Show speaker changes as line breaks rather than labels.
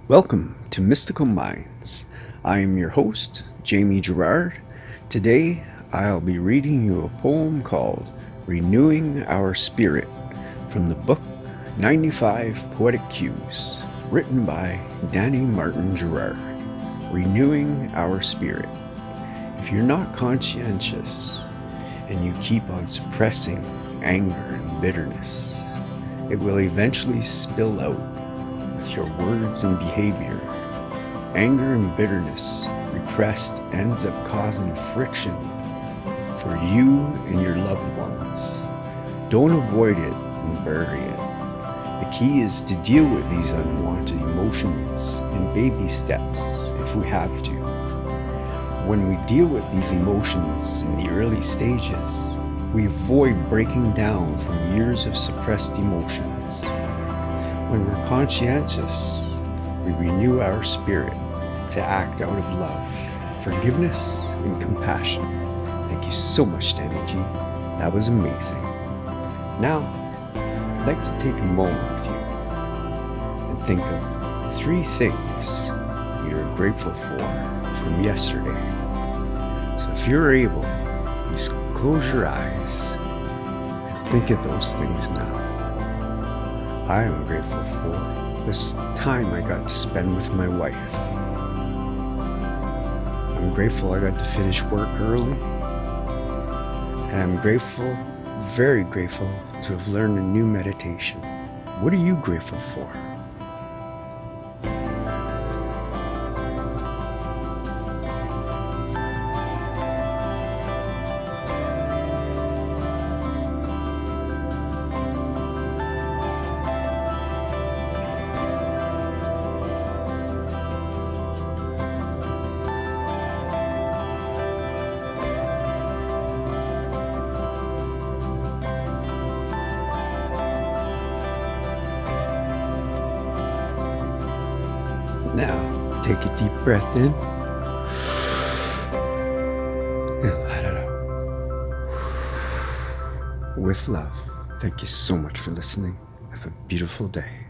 Welcome to Mystical Minds. I am your host, Jamie Gerard. Today, I'll be reading you a poem called Renewing Our Spirit from the book 95 Poetic Cues, written by Danny Martin Gerard. Renewing Our Spirit. If you're not conscientious and you keep on suppressing anger and bitterness, it will eventually spill out with your words and behavior. Anger and bitterness repressed ends up causing friction for you and your loved ones. Don't avoid it and bury it. The key is to deal with these unwanted emotions in baby steps if we have to. When we deal with these emotions in the early stages, we avoid breaking down from years of suppressed emotions. When we're conscientious, we renew our spirit to act out of love, forgiveness, and compassion. Thank you so much, Danny G. That was amazing. Now, I'd like to take a moment with you and think of 3 things you're grateful for from yesterday. So if you're able, please close your eyes and think of those things now. I am grateful for this time I got to spend with my wife. I'm grateful I got to finish work early. And I'm grateful, very grateful, to have learned a new meditation. What are you grateful for? Now, take a deep breath in and let it out. With love. Thank you so much for listening. Have a beautiful day.